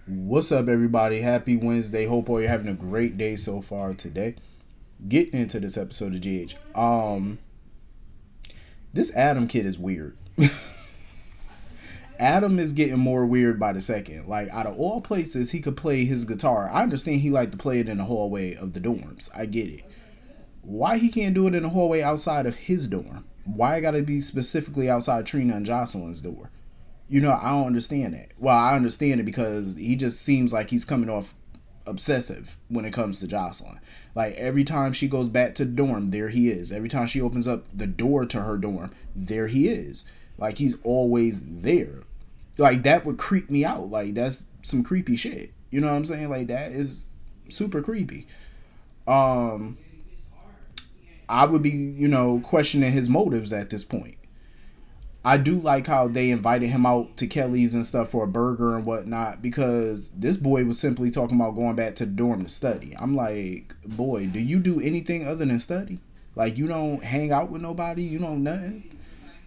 What's up, everybody? Happy Wednesday. Hope all you're having a great day so far today. Getting into this episode of GH. This Adam kid is weird. Adam is getting more weird by the second. Like, out of all places he could play his guitar, I understand he liked to play it in the hallway of the dorms. I get it. Why he can't do it in the hallway outside of his dorm? Why it gotta be specifically outside Trina and Jocelyn's door? I don't understand that. Well, I understand it because he just seems like he's coming off obsessive when it comes to Jocelyn. Like every time she goes back to the dorm, there he is. Every time she opens up the door to her dorm, there he is. Like he's always there. Like that would creep me out. Like that's some creepy shit. You know what I'm saying? Like that is super creepy. Um I would be, questioning his motives at this point. I do like how they invited him out to Kelly's and stuff for a burger and whatnot because this boy was simply talking about going back to the dorm to study. I'm like, boy, do you do anything other than study? Like, you don't hang out with nobody? You know nothing?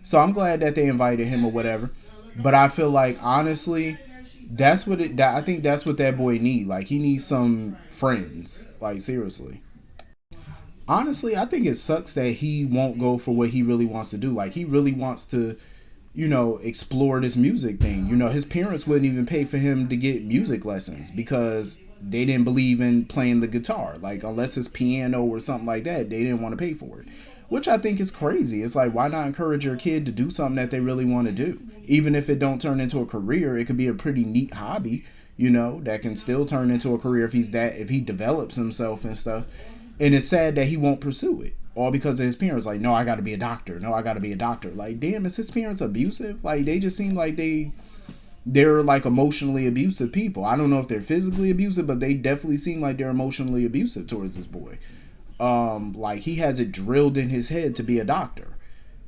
So I'm glad that they invited him or whatever. But I feel like, honestly, I think that's what that boy need. Like, he needs some friends. Like, seriously. Honestly, I think it sucks that he won't go for what he really wants to do. Like, he really wants to explore this music thing. His parents wouldn't even pay for him to get music lessons because they didn't believe in playing the guitar. Like, unless it's piano or something like that, they didn't want to pay for it. Which I think is crazy. It's like, why not encourage your kid to do something that they really want to do? Even if it don't turn into a career, it could be a pretty neat hobby, that can still turn into a career if he develops himself and stuff. And it's sad that he won't pursue it all because of his parents. Like, no, I got to be a doctor. No, I got to be a doctor. Like, damn, is his parents abusive? Like, they just seem like they're like emotionally abusive people. I don't know if they're physically abusive, but they definitely seem like they're emotionally abusive towards this boy. Like he has it drilled in his head to be a doctor,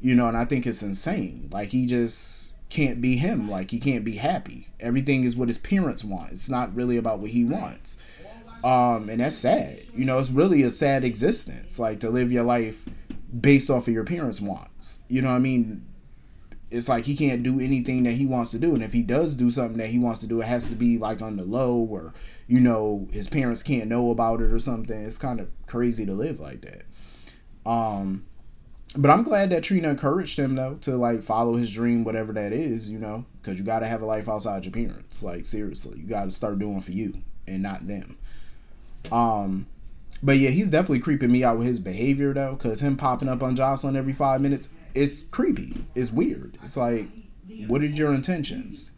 and I think it's insane. Like he just can't be him. Like he can't be happy. Everything is what his parents want. It's not really about what he wants. And that's sad. It's really a sad existence. Like to live your life based off of your parents' wants. You know what I mean? It's like he can't do anything that he wants to do, and if he does do something that he wants to do, it has to be like on the low, or his parents can't know about it or something. It's kind of crazy to live like that. But I'm glad that Trina encouraged him though to like follow his dream, whatever that is, because you got to have a life outside your parents. Like seriously, you got to start doing for you and not them. Um, but yeah, he's definitely creeping me out with his behavior though, because him popping up on Jocelyn every 5 minutes, it's creepy. It's weird. It's like, what are your intentions?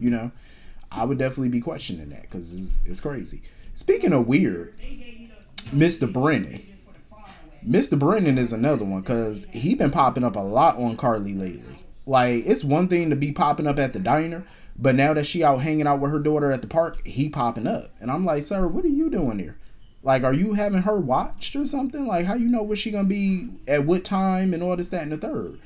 I would definitely be questioning that because it's crazy. Speaking of weird, Mr. Brennan. Mr. Brennan is another one because he been popping up a lot on Carly lately. Like, it's one thing to be popping up at the diner, but now that she out hanging out with her daughter at the park, he popping up. And I'm like, sir, what are you doing here? Like, are you having her watched or something? Like, how you know where she gonna be at what time and all this, that, and the third?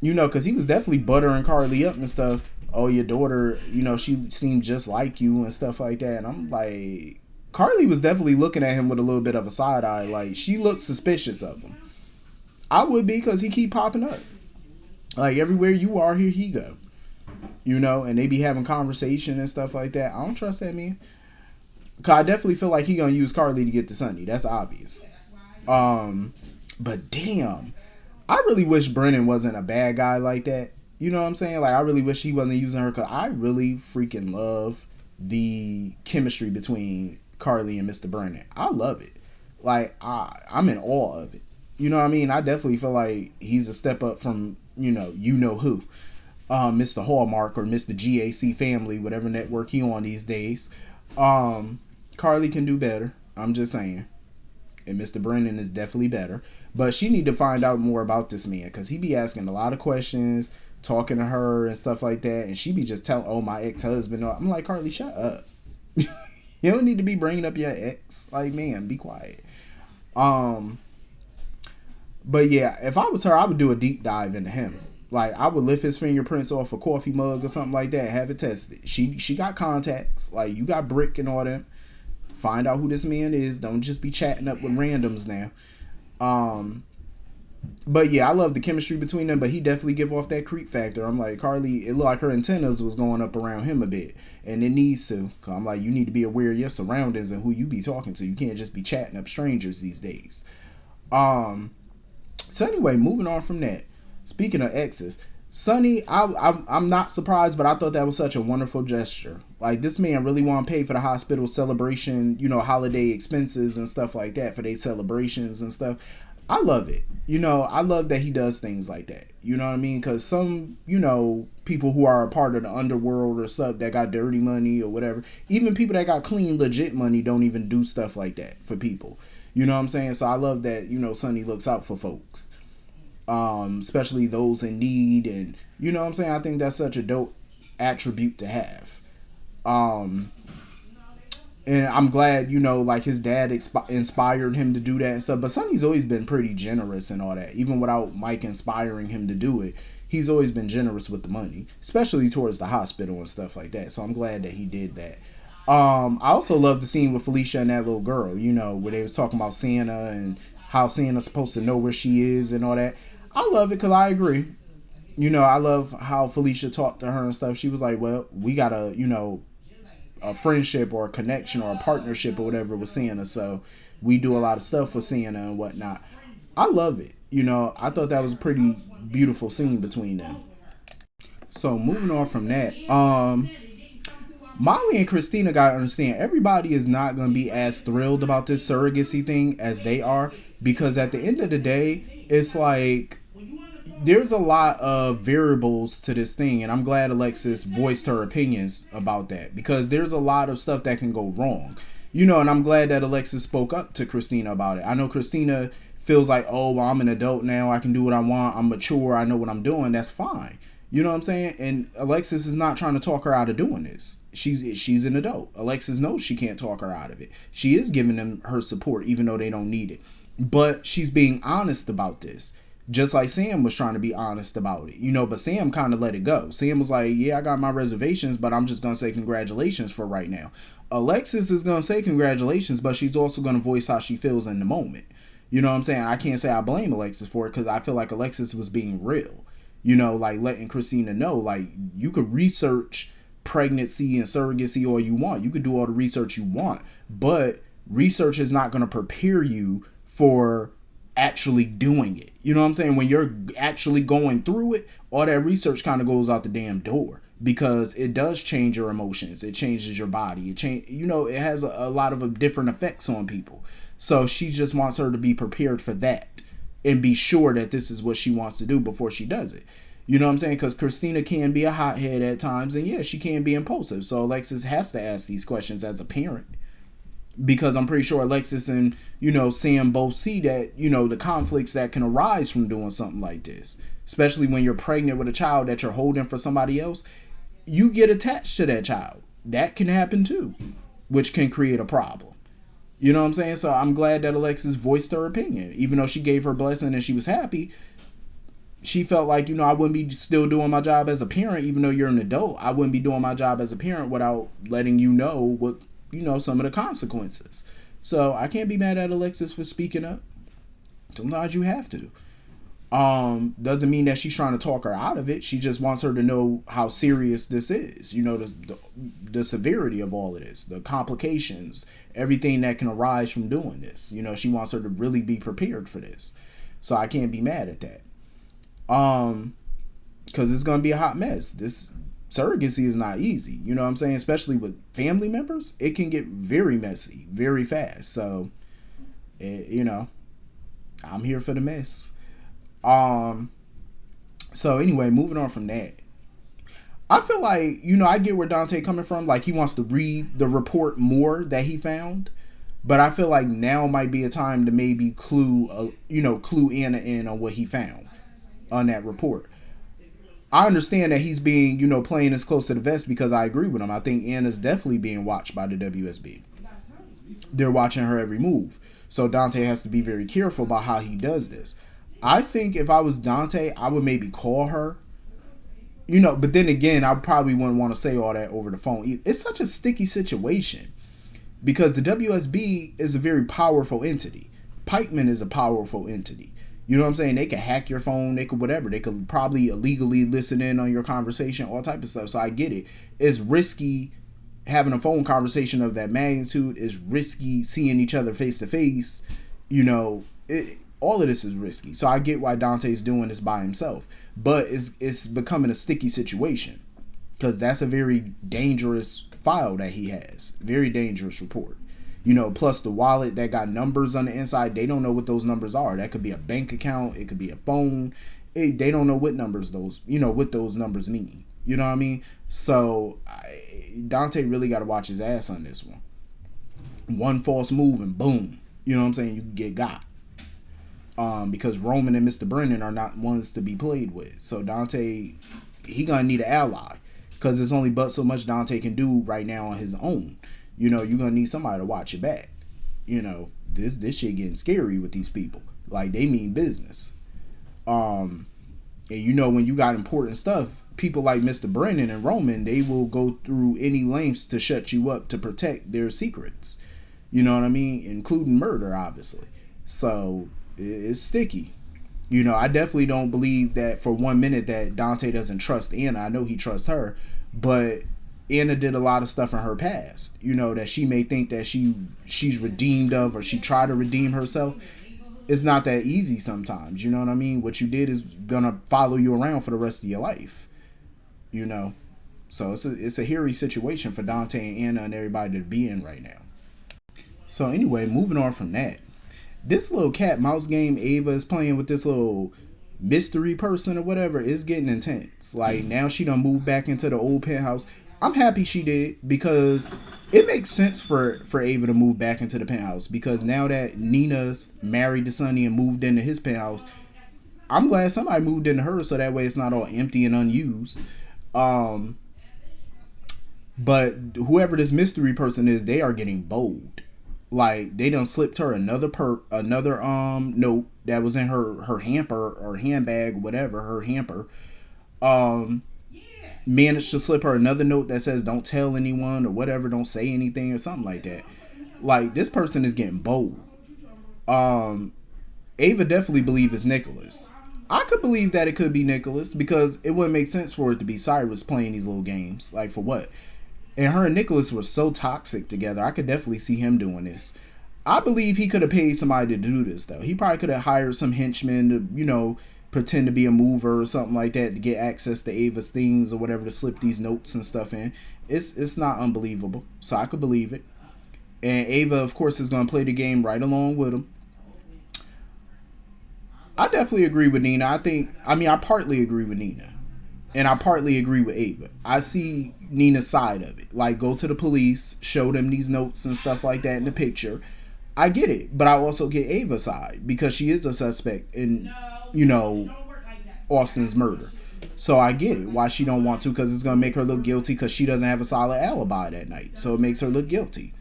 Because he was definitely buttering Carly up and stuff. Oh, your daughter, she seemed just like you and stuff like that. And I'm like, Carly was definitely looking at him with a little bit of a side eye. Like, she looked suspicious of him. I would be because he keep popping up. Like, everywhere you are, here he go. And they be having conversation and stuff like that. I don't trust that man. Cause I definitely feel like he gonna use Carly to get to Sunday. That's obvious. But damn, I really wish Brennan wasn't a bad guy like that. You know what I'm saying? Like I really wish he wasn't using her because I really freaking love the chemistry between Carly and Mr. Brennan. I love it. Like I'm in awe of it. You know what I mean? I definitely feel like he's a step up from who. Mr. Hallmark or Mr. GAC Family, whatever network he on these days. Carly can do better. I'm just saying. And Mr. Brennan is definitely better. But she need to find out more about this man because he be asking a lot of questions, talking to her and stuff like that. And she be just telling, oh, my ex-husband. I'm like, Carly, shut up. You don't need to be bringing up your ex. Like, man, be quiet. But yeah, if I was her, I would do a deep dive into him. Like I would lift his fingerprints off a coffee mug or something like that, have it tested. She got contacts. Like you got Brick and all that. Find out who this man is. Don't just be chatting up with randoms now. But yeah, I love the chemistry between them, but he definitely give off that creep factor. I'm like, Carly, it looked like her antennas was going up around him a bit. And it needs to. Cause I'm like, you need to be aware of your surroundings and who you be talking to. You can't just be chatting up strangers these days. Um so anyway, moving on from that. Speaking of exes, Sonny, I'm not surprised, but I thought that was such a wonderful gesture. Like, this man really want to pay for the hospital celebration, holiday expenses and stuff like that for their celebrations and stuff. I love it. I love that he does things like that. You know what I mean? Because some, people who are a part of the underworld or stuff that got dirty money or whatever, even people that got clean, legit money don't even do stuff like that for people. You know what I'm saying? So I love that, Sonny looks out for folks, especially those in need. And, you know what I'm saying? I think that's such a dope attribute to have. And I'm glad, like his dad inspired him to do that and stuff. But Sonny's always been pretty generous and all that. Even without Mike inspiring him to do it, he's always been generous with the money, especially towards the hospital and stuff like that. So I'm glad that he did that. I also love the scene with Felicia and that little girl, where they was talking about Santa and how Santa's supposed to know where she is and all that. I love it because I agree. I love how Felicia talked to her and stuff. She was like, well, we got to, a friendship or a connection or a partnership or whatever with Santa. So we do a lot of stuff with Santa and whatnot. I love it. I thought that was a pretty beautiful scene between them. So moving on from that, Molly and Christina gotta understand everybody is not gonna be as thrilled about this surrogacy thing as they are, because at the end of the day, it's like there's a lot of variables to this thing, and I'm glad Alexis voiced her opinions about that, because there's a lot of stuff that can go wrong. And I'm glad that Alexis spoke up to Christina about it. I know Christina feels like, oh, well, I'm an adult now, I can do what I want, I'm mature, I know what I'm doing, that's fine. You know what I'm saying? And Alexis is not trying to talk her out of doing this. She's an adult. Alexis knows she can't talk her out of it. She is giving them her support, even though they don't need it. But she's being honest about this. Just like Sam was trying to be honest about it, but Sam kind of let it go. Sam was like, yeah, I got my reservations, but I'm just going to say congratulations for right now. Alexis is going to say congratulations, but she's also going to voice how she feels in the moment. You know what I'm saying? I can't say I blame Alexis for it, because I feel like Alexis was being real, like letting Christina know, like, you could research pregnancy and surrogacy all you want. You could do all the research you want, but research is not going to prepare you for actually doing it. You know what I'm saying? When you're actually going through it, all that research kind of goes out the damn door, because it does change your emotions. It changes your body. It has a lot of different effects on people. So she just wants her to be prepared for that and be sure that this is what she wants to do before she does it. You know what I'm saying? Because Christina can be a hothead at times, and yeah, she can be impulsive. So Alexis has to ask these questions as a parent, because I'm pretty sure Alexis and, Sam both see that, the conflicts that can arise from doing something like this, especially when you're pregnant with a child that you're holding for somebody else. You get attached to that child. That can happen too, which can create a problem. You know what I'm saying? So I'm glad that Alexis voiced her opinion. Even though she gave her blessing and she was happy, she felt like, I wouldn't be still doing my job as a parent, even though you're an adult. I wouldn't be doing my job as a parent without letting you know what, some of the consequences. So I can't be mad at Alexis for speaking up. Sometimes you have to. Doesn't mean that she's trying to talk her out of it. She just wants her to know how serious this is. The severity of all of this, the complications, everything that can arise from doing this. She wants her to really be prepared for this. So I can't be mad at that. Because it's going to be a hot mess. This surrogacy is not easy. You know what I'm saying? Especially with family members, it can get very messy very fast. So, I'm here for the mess. So anyway, moving on from that, I feel like, I get where Dante coming from. Like, he wants to read the report more that he found, but I feel like now might be a time to maybe clue Anna in on what he found on that report. I understand that he's being, playing as close to the vest, because I agree with him. I think Anna's definitely being watched by the WSB. They're watching her every move. So Dante has to be very careful about how he does this. I think if I was Dante, I would maybe call her. But then again, I probably wouldn't want to say all that over the phone. It's such a sticky situation, because the WSB is a very powerful entity. Pikeman is a powerful entity. You know what I'm saying? They could hack your phone. They could whatever. They could probably illegally listen in on your conversation, all type of stuff. So I get it. It's risky having a phone conversation of that magnitude. Is risky seeing each other face to face. You know, all of this is risky. So I get why Dante's doing this by himself. But it's becoming a sticky situation because that's a very dangerous file that he has. Very dangerous report. You know, plus the wallet that got numbers on the inside, they don't know what those numbers are. That could be a bank account, it could be a phone. They don't know what numbers those, you know, what those numbers mean. You know what I mean? So Dante really got to watch his ass on this one. One false move and boom, you know what I'm saying? You get got. Because Roman and Mr. Brennan are not ones to be played with. So Dante, he gonna need an ally because there's only but so much Dante can do right now on his own. You know, you're gonna need somebody to watch your back. You know, this shit getting scary with these people. Like, they mean business. And you know, when you got important stuff, people like Mr. Brennan and Roman, they will go through any lengths to shut you up to protect their secrets. You know what I mean? Including murder, obviously. So it's sticky. You know, I definitely don't believe that for 1 minute that Dante doesn't trust Anna. I know he trusts her, but Anna did a lot of stuff in her past, you know, that she may think that she's redeemed of, or she tried to redeem herself. It's not that easy sometimes, you know what I mean? What you did is gonna follow you around for the rest of your life, you know. So it's a hairy situation for Dante and Anna and everybody to be in right now. So anyway, moving on from that, this little cat mouse game Ava is playing with this little mystery person or whatever is getting intense. Like, now she done moved back into the old penthouse. I'm happy she did because it makes sense for Ava to move back into the penthouse, because now that Nina's married to Sonny and moved into his penthouse, I'm glad somebody moved into hers so that way it's not all empty and unused. But whoever this mystery person is, they are getting bold. Like, they done slipped her another note that was in her hamper or handbag, whatever, her hamper. Managed to slip her another note that says don't tell anyone or whatever, don't say anything or something like that. Like, this person is getting bold. Ava definitely believes it's Nicholas. I could believe that it could be Nicholas because it wouldn't make sense for it to be Cyrus playing these little games. Like, for what? And her and Nicholas were so toxic together. I could definitely see him doing this. I believe he could have paid somebody to do this, though. He probably could have hired some henchmen to, you know, pretend to be a mover or something like that to get access to Ava's things or whatever, to slip these notes and stuff in. It's not unbelievable. So I could believe it. And Ava, of course, is going to play the game right along with him. I definitely agree with Nina. I partly agree with Nina. And I partly agree with Ava. I see Nina's side of it. Like, go to the police, show them these notes and stuff like that in the picture. I get it. But I also get Ava's side because she is a suspect in, you know, Austin's murder. So I get it. Why she don't want to, because it's going to make her look guilty because she doesn't have a solid alibi that night. So it makes her look guilty.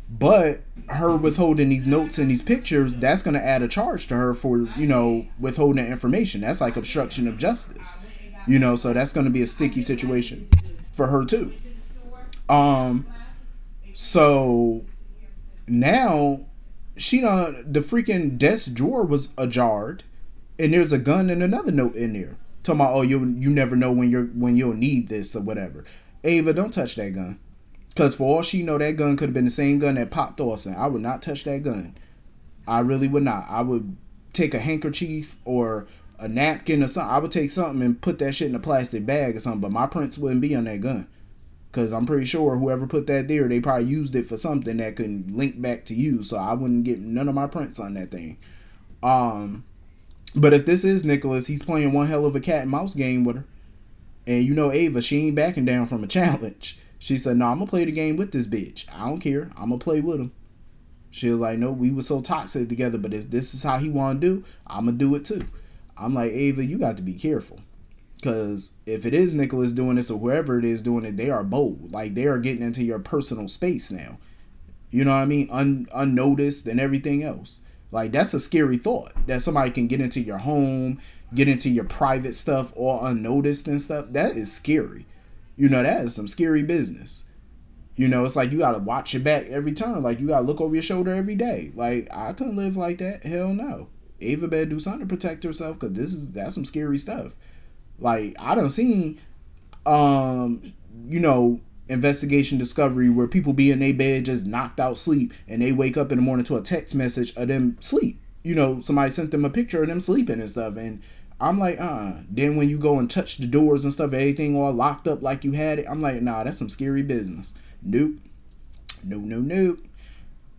But her withholding these notes and these pictures, that's going to add a charge to her for, you know, withholding information. That's like obstruction of justice. You know, so that's going to be a sticky situation for her too. So now the freaking desk drawer was ajar, and there's a gun and another note in there talking about, oh, you never know when you'll need this or whatever. Ava, don't touch that gun, because for all she know, that gun could have been the same gun that popped Austin. I would not touch that gun. I really would not. I would take a handkerchief or a napkin or something. I would take something and put that shit in a plastic bag or something, but my prints wouldn't be on that gun, because I'm pretty sure whoever put that there, they probably used it for something that could link back to you, so I wouldn't get none of my prints on that thing. But if this is Nicholas, he's playing one hell of a cat and mouse game with her. And you know Ava, she ain't backing down from a challenge. She said, no, I'm going to play the game with this bitch. I don't care. I'm going to play with him. She was like, no, we were so toxic together, but if this is how he want to do, I'm going to do it too. I'm like, Ava, you got to be careful. Because if it is Nicholas doing this or whoever it is doing it, they are bold. Like, they are getting into your personal space now. You know what I mean? Unnoticed and everything else. Like, that's a scary thought. That somebody can get into your home, get into your private stuff all unnoticed and stuff. That is scary. You know, that is some scary business. You know, it's like you got to watch your back every time. Like, you got to look over your shoulder every day. Like, I couldn't live like that. Hell no. Ava better do something to protect herself, because that's some scary stuff. Like, I done seen, um, you know, investigation discovery where people be in their bed just knocked out sleep, and they wake up in the morning to a text message of them sleep. Somebody sent them a picture of them sleeping and stuff, and I'm like, Then when you go and touch the doors and stuff, everything all locked up like you had it, I'm like, nah, that's some scary business. Nope. No, no, no.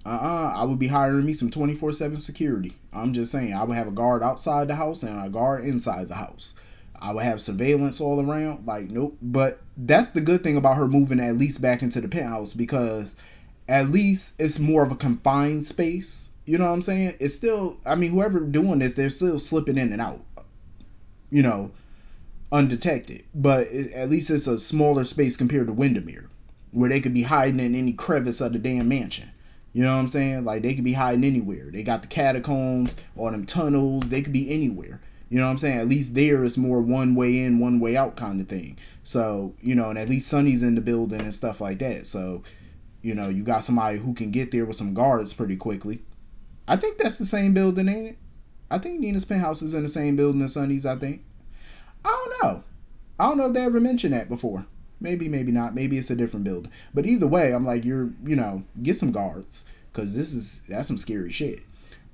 I would be hiring me some 24/7 security. I'm just saying, I would have a guard outside the house and a guard inside the house. I would have surveillance all around. Like, nope. But that's the good thing about her moving at least back into the penthouse, because at least it's more of a confined space. You know what I'm saying? It's still, I mean, whoever doing this, they're still slipping in and out, you know, undetected. But at least it's a smaller space compared to Windermere, where they could be hiding in any crevice of the damn mansion. You know what I'm saying? Like, they could be hiding anywhere. They got the catacombs or them tunnels. They could be anywhere. You know what I'm saying? At least there is more one way in, one way out kind of thing. So, and at least Sonny's in the building and stuff like that. So, you got somebody who can get there with some guards pretty quickly. I think that's the same building, ain't it? I think Nina's penthouse is in the same building as Sonny's, I think. I don't know. I don't know if they ever mentioned that before. Maybe, maybe not. Maybe it's a different building. But either way, I'm like, get some guards, because that's some scary shit.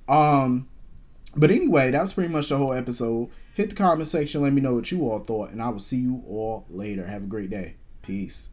But anyway, that was pretty much the whole episode. Hit the comment section, let me know what you all thought, and I will see you all later. Have a great day. Peace.